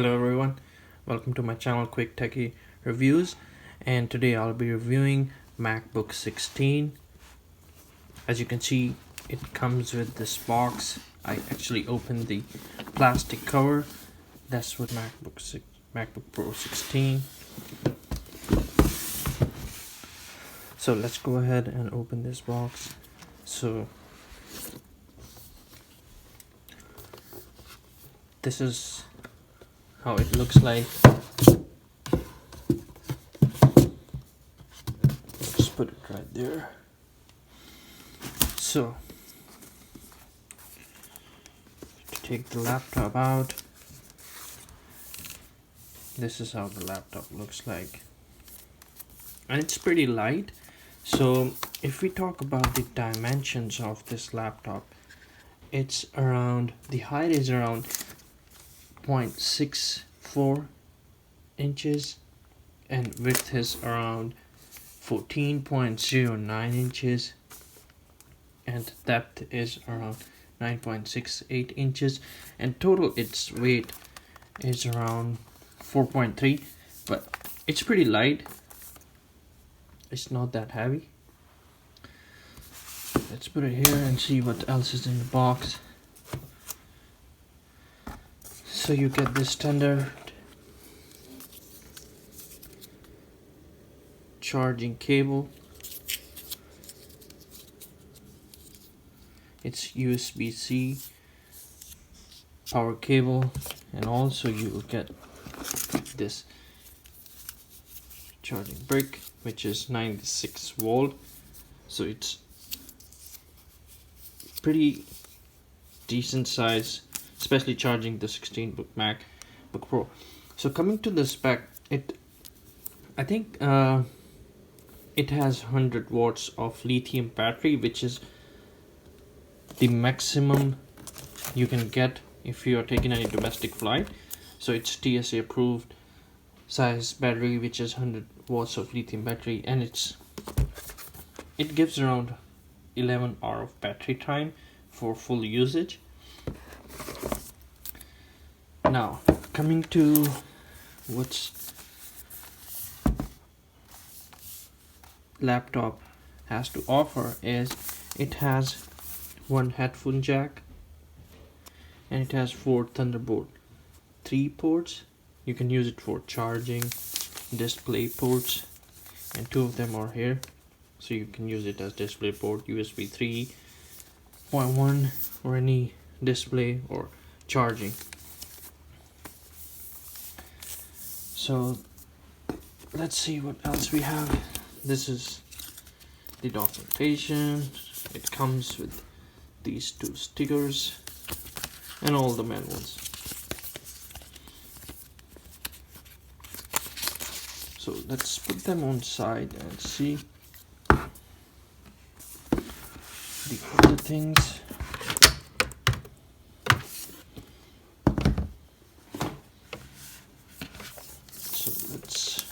Hello everyone, welcome to my channel Quick Techie Reviews, and today I'll be reviewing MacBook 16. As you can see, it comes with this box. I actually opened the plastic cover. That's what MacBook Pro 16. So let's go ahead and open this box. So this is how it looks like. Let's put it right there. So to take the laptop out, this is how the laptop looks like, and it's pretty light. So if we talk about the dimensions of this laptop, it's around, the height is around 0.64 inches and width is around 14.09 inches and depth is around 9.68 inches, and total its weight is around 4.3, but it's pretty light. It's not that heavy. Let's put it here and see what else is in the box. So you get this standard charging cable. It's USB-C power cable, and also you will get this charging brick, which is 96 volt. So it's pretty decent size, especially charging the 16 MacBook Pro. So coming to the spec, I think it has 100 watts of lithium battery, which is the maximum you can get if you are taking any domestic flight. So it's TSA approved size battery, which is 100 watts of lithium battery, and it gives around 11 hours of battery time for full usage. Now coming to what's laptop has to offer is it has one headphone jack and it has 4 Thunderbolt 3 ports. You can use it for charging, display ports, and 2 of them are here, so you can use it as display port, USB 3.1 or any display or charging. So let's see what else we have. This is the documentation. It comes with these 2 stickers and all the manuals. So let's put them on side and see the other things. So let's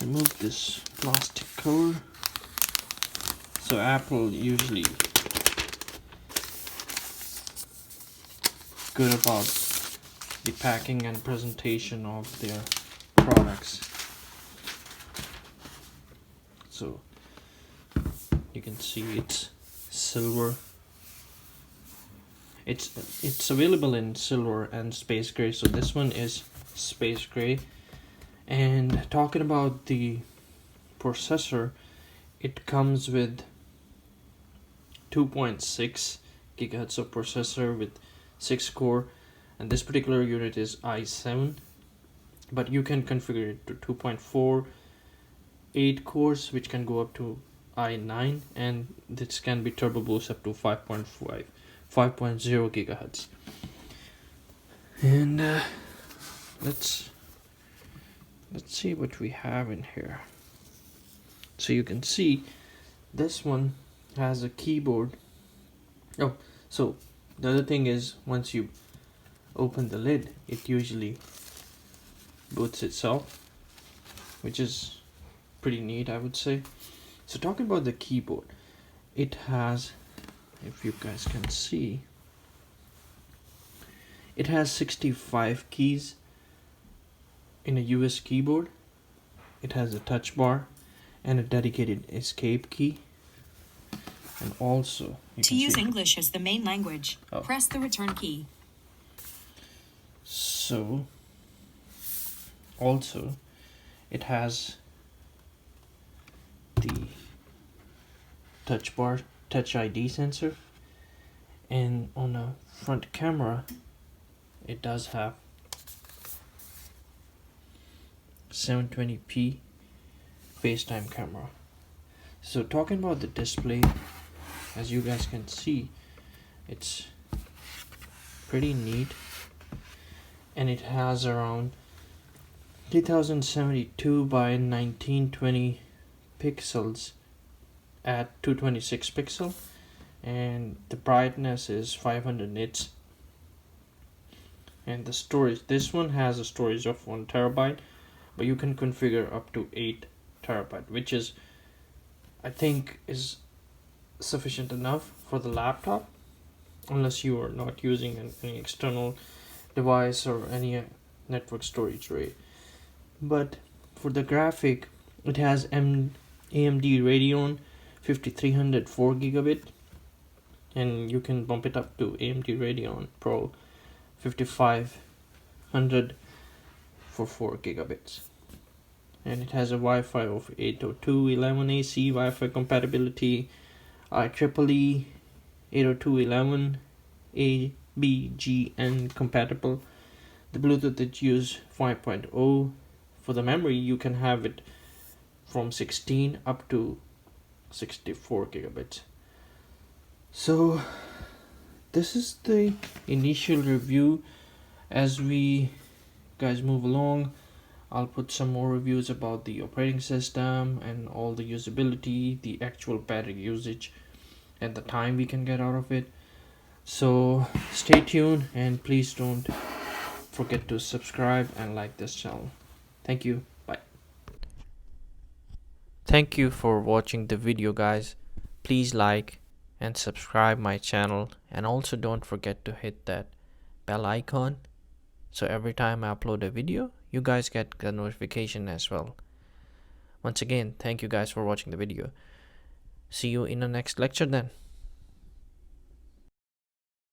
remove this plastic cover. So Apple usually good about the packing and presentation of their products. So you can see it's silver. It's available in silver and space gray, so this one is space gray. And talking about the processor, it comes with 2.6 gigahertz of processor with 6 core, and this particular unit is i7, but you can configure it to 2.4, 8 cores, which can go up to i9, and this can be turbo boost up to 5.0 gigahertz. And let's see what we have in here. So you can see this one has a keyboard. Oh, so the other thing is, once you open the lid, it usually boots itself, which is pretty neat, I would say. So talking about the keyboard, it has, if you guys can see, it has 65 keys in a US keyboard. It has a touch bar and a dedicated escape key. And also, to use English as the main language, Oh. press the return key. So, also, it has the touch bar, touch ID sensor, and on a front camera, it does have 720p FaceTime camera. So talking about the display, as you guys can see, it's pretty neat, and it has around 3072 by 1920 pixels at 226 pixel, and the brightness is 500 nits. And the storage, this one has a storage of 1 terabyte, but you can configure up to 8 terabyte, which is, I think, is sufficient enough for the laptop, unless you are not using any external device or any network storage rate. But for the graphic, it has AMD Radeon 5300 4 gigabit, and you can bump it up to AMD Radeon Pro 5500 for 4 gigabits. And it has a Wi-Fi of 802.11ac Wi-Fi compatibility, IEEE 802.11 compatible. The Bluetooth it use 5.0. For the memory, you can have it from 16 up to 64 gigabits. So this is the initial review. As we guys move along, I'll put some more reviews about the operating system and all the usability, the actual battery usage, and the time we can get out of it. So stay tuned, and please don't forget to subscribe and like this channel. Thank you. Bye. Thank you for watching the video, guys. Please like and subscribe my channel, and also don't forget to hit that bell icon, so every time I upload a video, you guys get the notification as well. Once again, thank you guys for watching the video. See you in the next lecture then.